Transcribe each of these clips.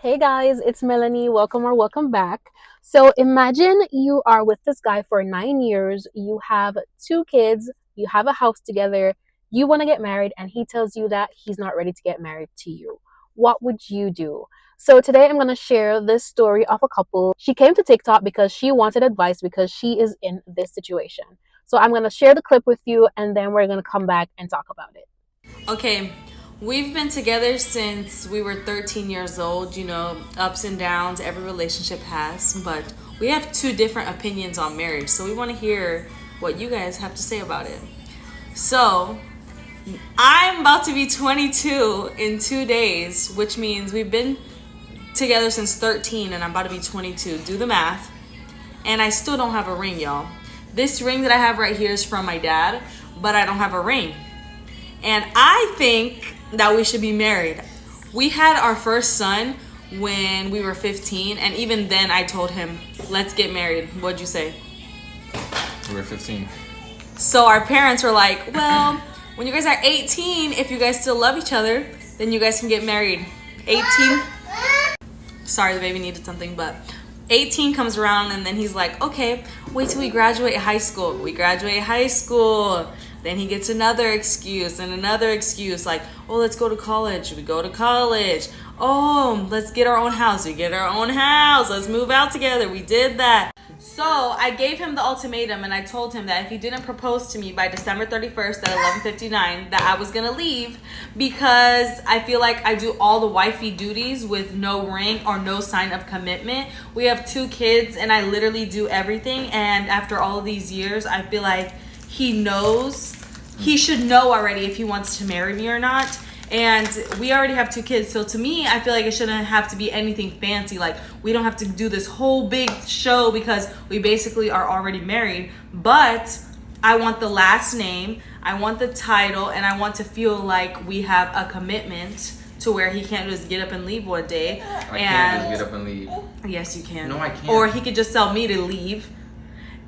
Hey guys, it's Melanie. Welcome or welcome back. So imagine you are with this guy for 9 years, you have two kids, you have a house together, you want to get married, and he tells you that he's not ready to get married to you. What would you do? So today I'm going to share this story of a couple. She came to TikTok because she wanted advice because she is in this situation. So I'm going to share the clip with you and then we're going to come back and talk about it. Okay, we've been together since we were 13 years old. Ups and downs, every relationship has, but we have two different opinions on marriage. So we want to hear what you guys have to say about it. So, I'm about to be 22 in 2 days, which means we've been together since 13 and I'm about to be 22. Do the math. And I still don't have a ring, y'all. This ring that I have right here is from my dad, but I don't have a ring. And I think that we should be married. We had our first son when we were 15, and even then I told him, let's get married. What'd you say? We were 15. So our parents were like, well, when you guys are 18, if you guys still love each other, then you guys can get married. 18. Sorry, the baby needed something, but 18 comes around and then he's like, okay, wait till we graduate high school. We graduate high school. Then he gets another excuse and another excuse like, oh, let's go to college. We go to college. Oh, let's get our own house. We get our own house. Let's move out together. We did that. So I gave him the ultimatum and I told him that if he didn't propose to me by December 31st at 11:59, that I was going to leave because I feel like I do all the wifey duties with no ring or no sign of commitment. We have two kids and I literally do everything. And after all of these years, I feel like he should know already if he wants to marry me or not. And we already have two kids, so to me I feel like it shouldn't have to be anything fancy. Like, we don't have to do this whole big show because we basically are already married. But I want the last name, I want the title, and I want to feel like we have a commitment to where he can't just get up and leave one day. I can't just get up and leave. Yes, you can. No, I can't. Or he could just tell me to leave.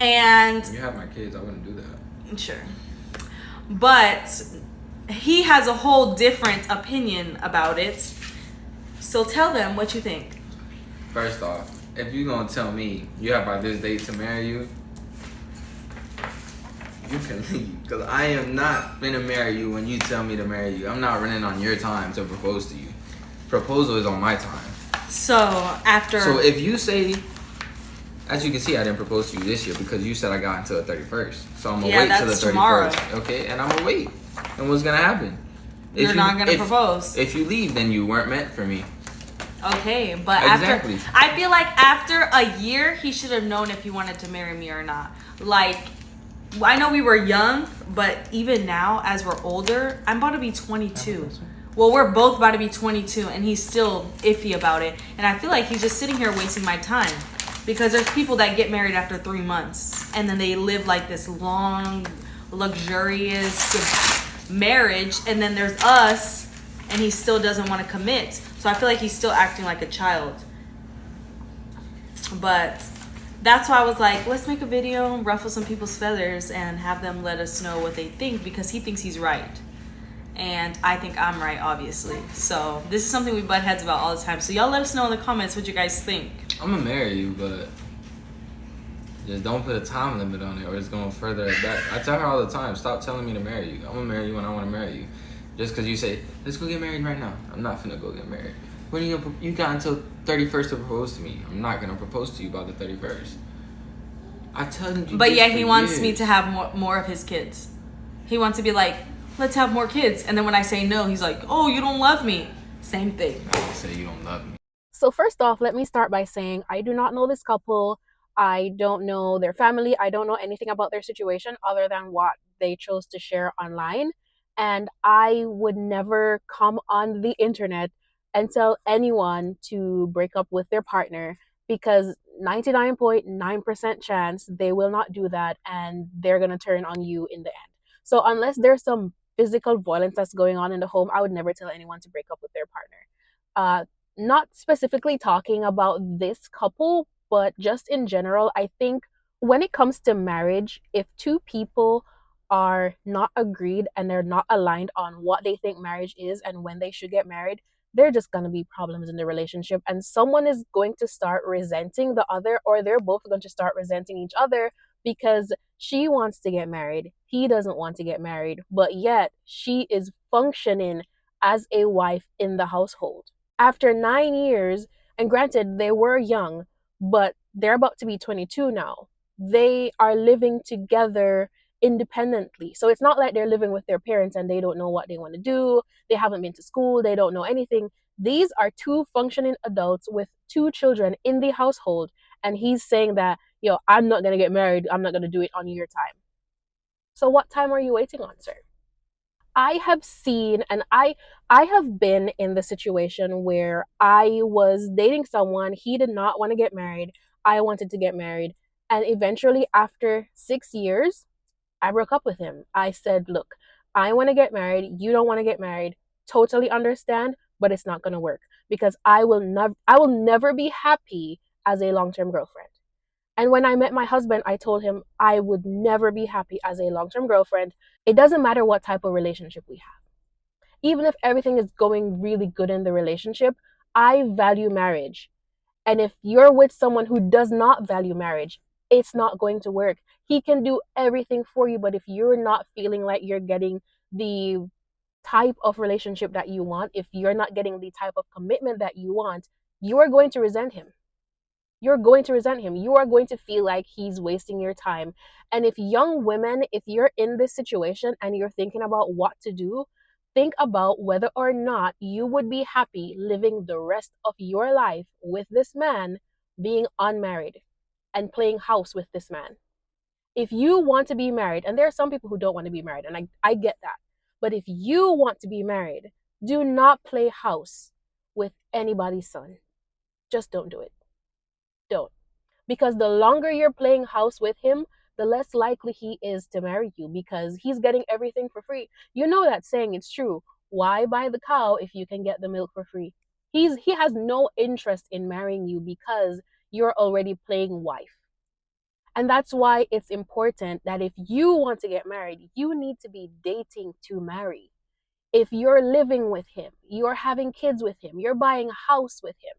And You have my kids, I wouldn't do that. sure. But he has a whole different opinion about it. So tell them what you think. First off, if you're gonna tell me you have by this date to marry you, you can leave. Because I am not gonna marry you when you tell me to marry you. I'm not running on your time to propose to you. Proposal is on my time. So if you say, as you can see, I didn't propose to you this year because you said I got until the 31st. So I'm gonna wait till the 31st. Tomorrow. Okay, and I'm gonna wait. And what's gonna happen? You're not gonna propose. If you leave, then you weren't meant for me. Okay, but Exactly. I feel like after a year, he should have known if he wanted to marry me or not. Like, I know we were young, but even now, as we're older, I'm about to be 22. Well, we're both about to be 22, and he's still iffy about it. And I feel like he's just sitting here wasting my time. Because there's people that get married after 3 months, and then they live like this long, luxurious marriage, and then there's us, and he still doesn't want to commit. So I feel like he's still acting like a child. But that's why I was like, let's make a video, ruffle some people's feathers, and have them let us know what they think, because he thinks he's right. And I think I'm right, obviously. So this is something we butt heads about all the time. So y'all let us know in the comments what you guys think. I'm gonna marry you, but just don't put a time limit on it or it's gonna further it back. I tell her all the time, stop telling me to marry you. I'm gonna marry you when I wanna marry you. Just cause you say, let's go get married right now. I'm not finna go get married. When are you gonna, you got until 31st to propose to me. I'm not gonna propose to you by the 31st. I tell you. But yeah, he wants me to have more of his kids. He wants to be like, let's have more kids. And then when I say no, he's like, oh, you don't love me. Same thing. I say you don't love me. So first off, let me start by saying I do not know this couple. I don't know their family. I don't know anything about their situation other than what they chose to share online. And I would never come on the internet and tell anyone to break up with their partner because 99.9% chance they will not do that and they're going to turn on you in the end. So unless there's some physical violence that's going on in the home, I would never tell anyone to break up with their partner. Not specifically talking about this couple, but just in general, I think when it comes to marriage, if two people are not agreed and they're not aligned on what they think marriage is and when they should get married, there are just going to be problems in the relationship, and someone is going to start resenting the other, or they're both going to start resenting each other because she wants to get married, he doesn't want to get married, but yet she is functioning as a wife in the household. After 9 years, and granted, they were young, but they're about to be 22 now. They are living together independently. So it's not like they're living with their parents and they don't know what they want to do. They haven't been to school. They don't know anything. These are two functioning adults with two children in the household. And he's saying that, I'm not going to get married. I'm not going to do it on your time. So what time are you waiting on, sir? I have seen, and I have been in the situation where I was dating someone, he did not want to get married, I wanted to get married, and eventually after 6 years I broke up with him. I said, "Look, I want to get married, you don't want to get married. Totally understand, but it's not going to work because I will never be happy as a long-term girlfriend." And when I met my husband, I told him I would never be happy as a long-term girlfriend. It doesn't matter what type of relationship we have. Even if everything is going really good in the relationship, I value marriage. And if you're with someone who does not value marriage, it's not going to work. He can do everything for you, but if you're not feeling like you're getting the type of relationship that you want, if you're not getting the type of commitment that you want, you are going to resent him. You're going to resent him. You are going to feel like he's wasting your time. And if young women, if you're in this situation and you're thinking about what to do, think about whether or not you would be happy living the rest of your life with this man, being unmarried and playing house with this man. If you want to be married, and there are some people who don't want to be married, and I get that. But if you want to be married, do not play house with anybody's son. Just don't do it. Don't. Because the longer you're playing house with him, the less likely he is to marry you because he's getting everything for free. You know that saying, it's true. Why buy the cow if you can get the milk for free? He has no interest in marrying you because you're already playing wife. And that's why it's important that if you want to get married, you need to be dating to marry. If you're living with him, you're having kids with him, you're buying a house with him,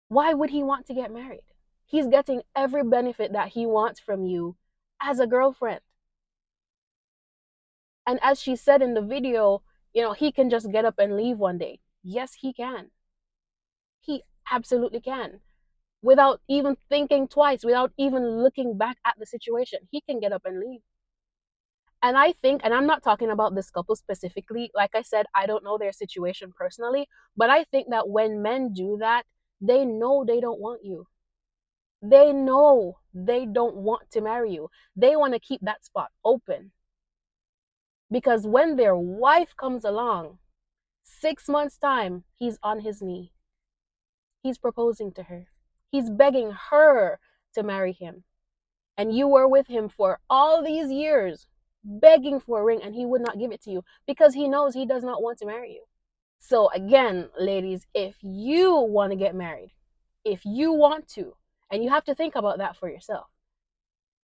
why would he want to get married? He's getting every benefit that he wants from you as a girlfriend. And as she said in the video, he can just get up and leave one day. Yes, he can. He absolutely can. Without even thinking twice, without even looking back at the situation, he can get up and leave. And I think, and I'm not talking about this couple specifically, like I said, I don't know their situation personally, but I think that when men do that, they know they don't want you. They know they don't want to marry you. They want to keep that spot open. Because when their wife comes along, 6 months' time, he's on his knee. He's proposing to her. He's begging her to marry him. And you were with him for all these years, begging for a ring, and he would not give it to you because he knows he does not want to marry you. So again, ladies, if you want to get married, if you want to, and you have to think about that for yourself.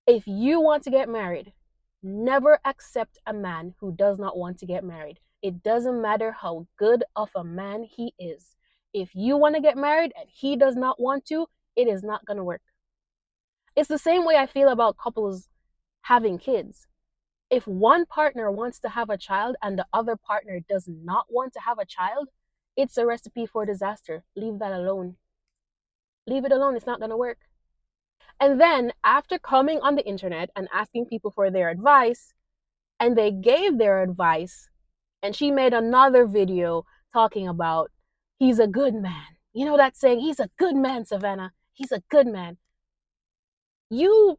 If you want to get married, never accept a man who does not want to get married. It doesn't matter how good of a man he is. If you want to get married and he does not want to, it is not going to work. It's the same way I feel about couples having kids. If one partner wants to have a child and the other partner does not want to have a child, it's a recipe for disaster. Leave that alone. Leave it alone. It's not going to work. And then after coming on the internet and asking people for their advice, and they gave their advice, and she made another video talking about he's a good man. You know that saying, he's a good man, Savannah. He's a good man. You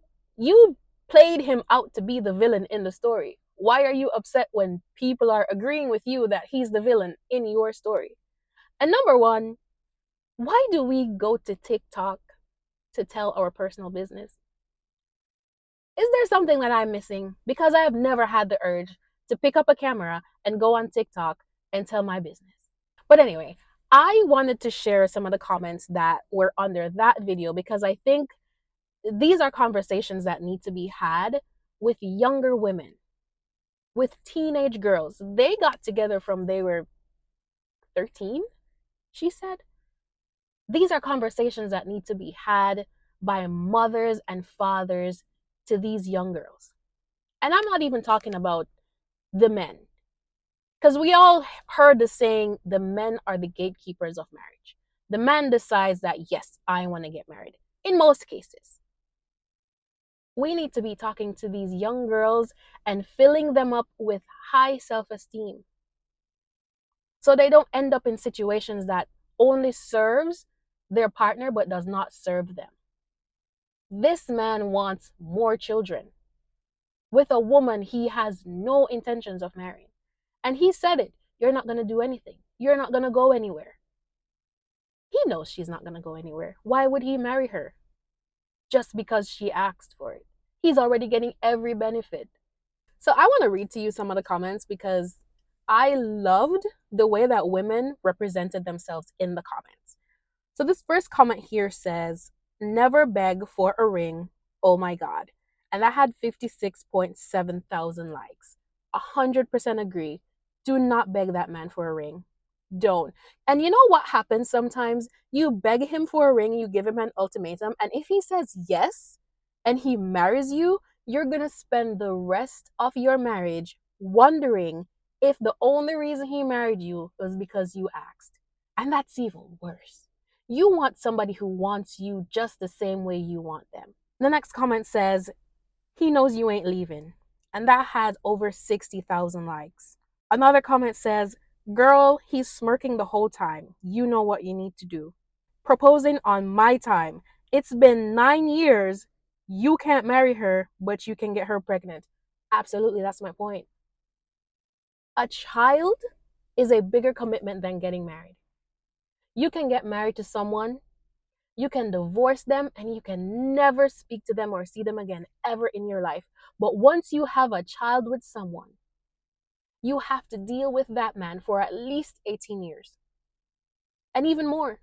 played him out to be the villain in the story. Why are you upset when people are agreeing with you that he's the villain in your story? And number one, why do we go to TikTok to tell our personal business? Is there something that I'm missing? Because I have never had the urge to pick up a camera and go on TikTok and tell my business. But anyway, I wanted to share some of the comments that were under that video because I think these are conversations that need to be had with younger women, with teenage girls. They got together from they were 13, she said. These are conversations that need to be had by mothers and fathers to these young girls. And I'm not even talking about the men, because we all heard the saying, the men are the gatekeepers of marriage. The man decides that, yes, I want to get married. In most cases, we need to be talking to these young girls and filling them up with high self-esteem so they don't end up in situations that only serves their partner but does not serve them. This man wants more children with a woman he has no intentions of marrying. And he said it. You're not going to do anything. You're not going to go anywhere. He knows she's not going to go anywhere. Why would he marry her? Just because she asked for it. He's already getting every benefit. So I want to read to you some of the comments because I loved the way that women represented themselves in the comments. So this first comment here says, never beg for a ring. Oh my God. And that had 56.7 thousand likes. 100% agree. Do not beg that man for a ring. Don't. And you know what happens sometimes? You beg him for a ring, you give him an ultimatum, and if he says yes and he marries you, you're going to spend the rest of your marriage wondering if the only reason he married you was because you asked. And that's even worse. You want somebody who wants you just the same way you want them. The next comment says, he knows you ain't leaving. And that had over 60,000 likes. Another comment says, girl, he's smirking the whole time. You know what you need to do. Proposing on my time. It's been 9 years. You can't marry her, but you can get her pregnant. Absolutely, that's my point. A child is a bigger commitment than getting married. You can get married to someone, you can divorce them, and you can never speak to them or see them again ever in your life. But once you have a child with someone, you have to deal with that man for at least 18 years and even more.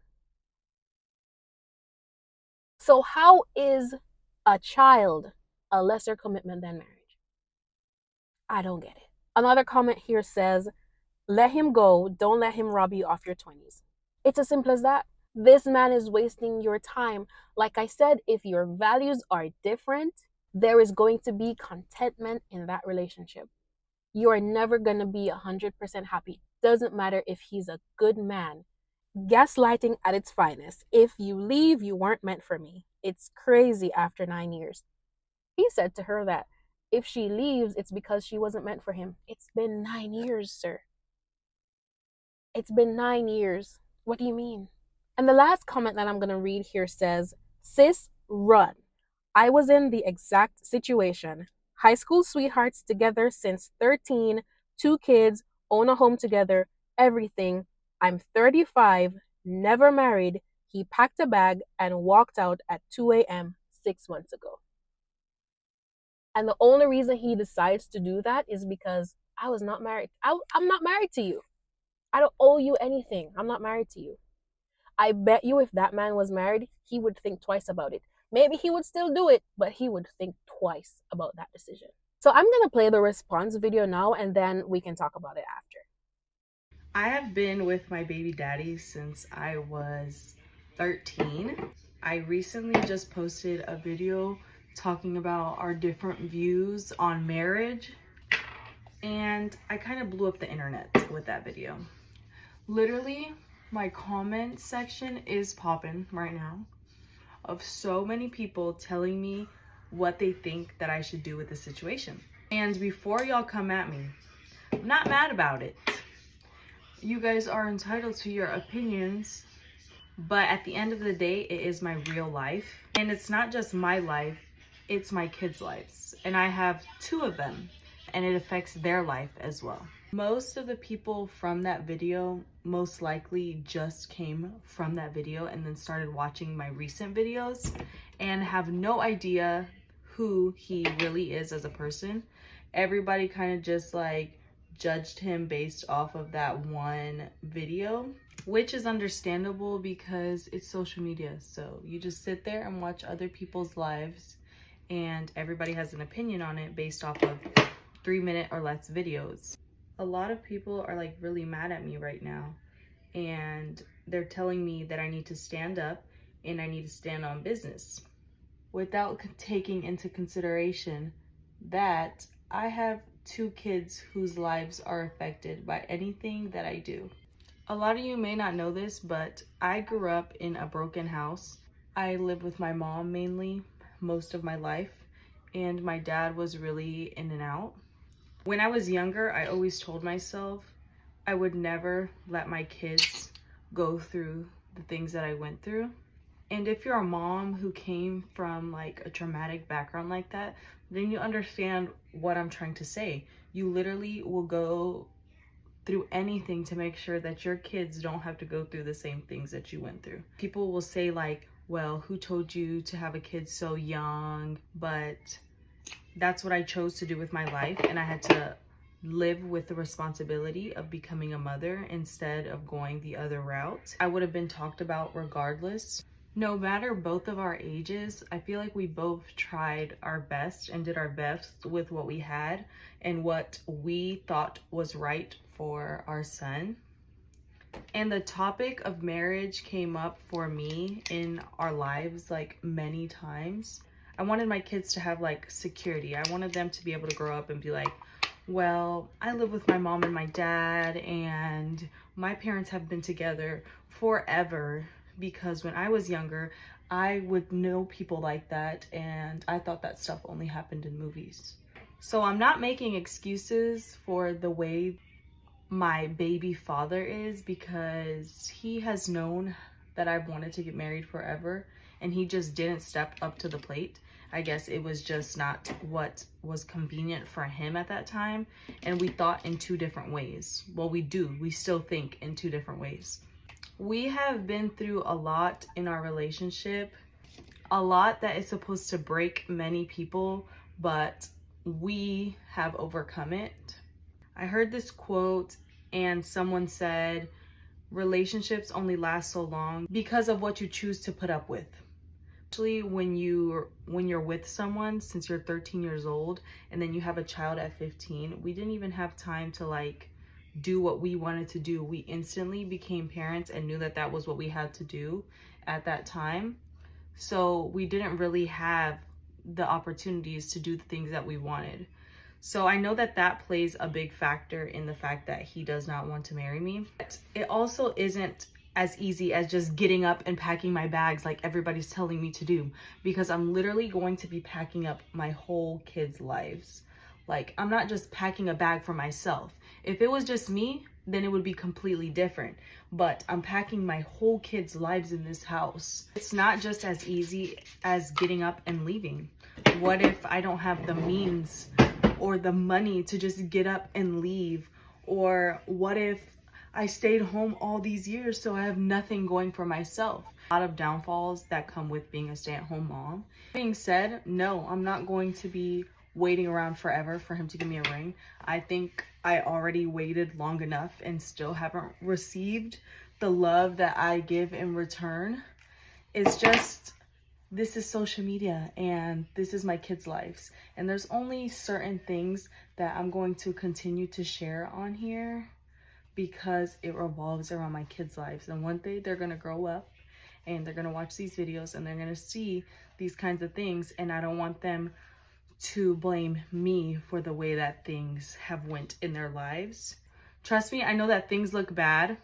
So how is a child a lesser commitment than marriage? I don't get it. Another comment here says, let him go. Don't let him rob you of your 20s. It's as simple as that. This man is wasting your time. Like I said, if your values are different, there is going to be contentment in that relationship. You are never going to be 100% happy. Doesn't matter if he's a good man. Gaslighting at its finest. If you leave, you weren't meant for me. It's crazy after 9 years. He said to her that if she leaves, it's because she wasn't meant for him. It's been 9 years, sir. It's been 9 years. What do you mean? And the last comment that I'm going to read here says, sis, run. I was in the exact situation. High school sweethearts together since 13, 2 kids, own a home together, everything. I'm 35, never married. He packed a bag and walked out at 2 a.m. 6 months ago. And the only reason he decides to do that is because I was not married. I'm not married to you. I don't owe you anything. I'm not married to you. I bet you if that man was married, he would think twice about it. Maybe he would still do it, but he would think twice about that decision. So I'm going to play the response video now, and then we can talk about it after. I have been with my baby daddy since I was 13. I recently just posted a video talking about our different views on marriage, and I kind of blew up the internet with that video. Literally, my comment section is popping right now of so many people telling me what they think that I should do with the situation. And before y'all come at me, I'm not mad about it. You guys are entitled to your opinions, but at the end of the day, it is my real life. And it's not just my life, it's my kids' lives. And I have 2 of them, and it affects their life as well. Most of the people from that video most likely just came from that video and then started watching my recent videos and have no idea who he really is as a person. Everybody kind of just like judged him based off of that one video, which is understandable because it's social media. So you just sit there and watch other people's lives and everybody has an opinion on it based off of 3-minute or less videos. A lot of people are like really mad at me right now and they're telling me that I need to stand up and I need to stand on business without taking into consideration that I have two kids whose lives are affected by anything that I do. A lot of you may not know this, but I grew up in a broken house. I lived with my mom mainly most of my life, and my dad was really in and out. When I was younger, I always told myself I would never let my kids go through the things that I went through. And if you're a mom who came from like a traumatic background like that, then you understand what I'm trying to say. You literally will go through anything to make sure that your kids don't have to go through the same things that you went through. People will say like, well, who told you to have a kid so young? But that's what I chose to do with my life, and I had to live with the responsibility of becoming a mother instead of going the other route. I would have been talked about regardless. No matter both of our ages, I feel like we both tried our best and did our best with what we had and what we thought was right for our son. And the topic of marriage came up for me in our lives like many times. I wanted my kids to have like security. I wanted them to be able to grow up and be like, well, I live with my mom and my dad, and my parents have been together forever. Because when I was younger, I would know people like that, and I thought that stuff only happened in movies. So I'm not making excuses for the way my baby father is, because he has known that I've wanted to get married forever, and he just didn't step up to the plate. I guess it was just not what was convenient for him at that time, and we thought in two different ways. Well, we still think in two different ways. We have been through a lot in our relationship, a lot that is supposed to break many people, but we have overcome it. I heard this quote and someone said, relationships only last so long because of what you choose to put up with. Especially when you're with someone since you're 13 years old and then you have a child at 15. We didn't even have time to like do what we wanted to do. We instantly became parents and knew that that was what we had to do at that time. So we didn't really have the opportunities to do the things that we wanted. So I know that that plays a big factor in the fact that he does not want to marry me. But it also isn't as easy as just getting up and packing my bags like everybody's telling me to do, because I'm literally going to be packing up my whole kids' lives. Like, I'm not just packing a bag for myself. If it was just me, then it would be completely different. But I'm packing my whole kids' lives in this house. It's not just as easy as getting up and leaving. What if I don't have the means or the money to just get up and leave? Or what if I stayed home all these years so I have nothing going for myself? A lot of downfalls that come with being a stay-at-home mom. That being said, no, I'm not going to be waiting around forever for him to give me a ring. I think I already waited long enough and still haven't received the love that I give in return. It's just, this is social media and this is my kids' lives. And there's only certain things that I'm going to continue to share on here because it revolves around my kids' lives. And one day they're gonna grow up and they're gonna watch these videos and they're gonna see these kinds of things, and I don't want them to blame me for the way that things have went in their lives. Trust me, I know that things look bad.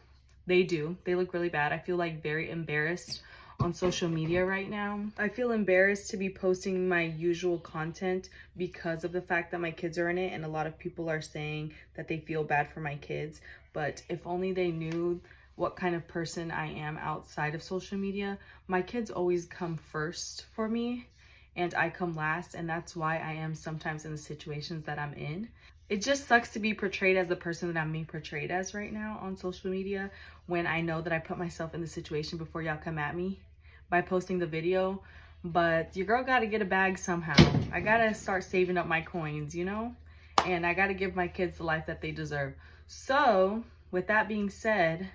They do. They look really bad. I feel like very embarrassed on social media right now. I feel embarrassed to be posting my usual content because of the fact that my kids are in it, and a lot of people are saying that they feel bad for my kids. But if only they knew what kind of person I am outside of social media. My kids always come first for me, and I come last, and that's why I am sometimes in the situations that I'm in. It just sucks to be portrayed as the person that I'm being portrayed as right now on social media, when I know that I put myself in the situation before y'all come at me by posting the video. But your girl gotta get a bag somehow. I gotta start saving up my coins, you know? And I gotta give my kids the life that they deserve. So, with that being said,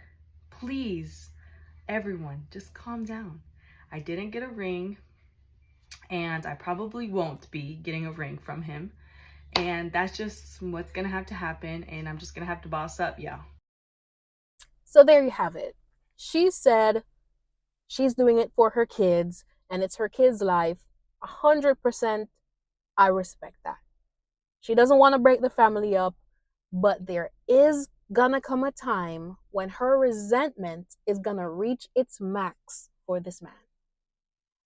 please, everyone, just calm down. I didn't get a ring, and I probably won't be getting a ring from him. And that's just what's gonna have to happen, and I'm just gonna have to boss up, y'all. So there you have it. She said she's doing it for her kids and it's her kids' life. 100% I respect that. She doesn't want to break the family up, but there is gonna come a time when her resentment is gonna reach its max for this man.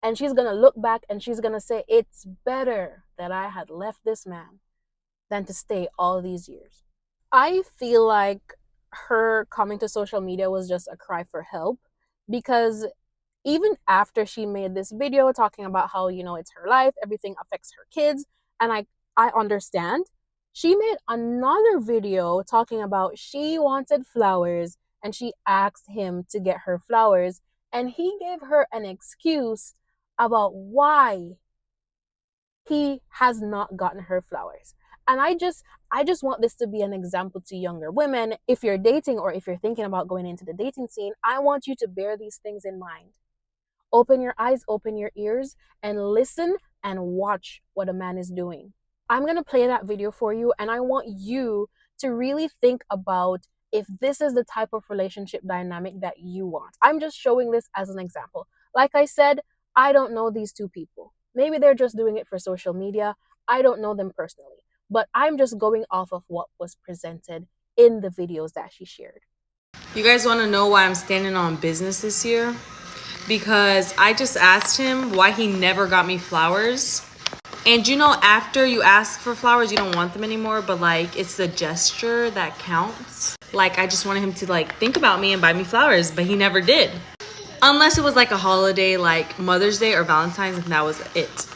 And she's gonna look back and she's gonna say, it's better that I had left this man than to stay all these years. I feel like her coming to social media was just a cry for help, because even after she made this video talking about how, it's her life, everything affects her kids, and I understand, she made another video talking about she wanted flowers and she asked him to get her flowers, and he gave her an excuse about why he has not gotten her flowers. And I just want this to be an example to younger women. If you're dating or if you're thinking about going into the dating scene, I want you to bear these things in mind. Open your eyes, open your ears, and listen and watch what a man is doing. I'm going to play that video for you, and I want you to really think about if this is the type of relationship dynamic that you want. I'm just showing this as an example. Like I said, I don't know these two people. Maybe they're just doing it for social media. I don't know them personally, but I'm just going off of what was presented in the videos that she shared. You guys want to know why I'm standing on business this year? Because I just asked him why he never got me flowers. And after you ask for flowers, you don't want them anymore, but like it's the gesture that counts. Like I just wanted him to like think about me and buy me flowers, but he never did. Unless it was like a holiday like Mother's Day or Valentine's, and that was it.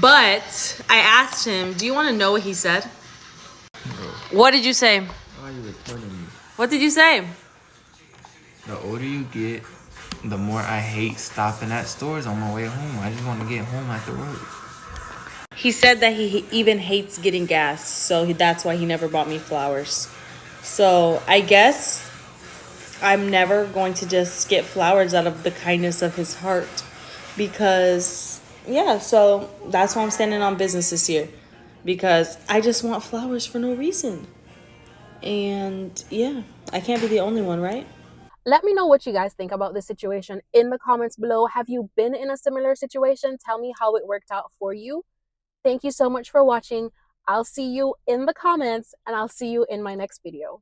But I asked him, do you want to know what he said? Bro, What did you say? why are you recording me? What did you say? The older you get, the more I hate stopping at stores on my way home. I just want to get home after work. He said that he even hates getting gas, so that's why he never bought me flowers. So I guess I'm never going to just get flowers out of the kindness of his heart, because so that's why I'm standing on business this year, because I just want flowers for no reason. And I can't be the only one, right? Let me know what you guys think about this situation in the comments below. Have you been in a similar situation? Tell me how it worked out for you. Thank you so much for watching. I'll see you in the comments, and I'll see you in my next video.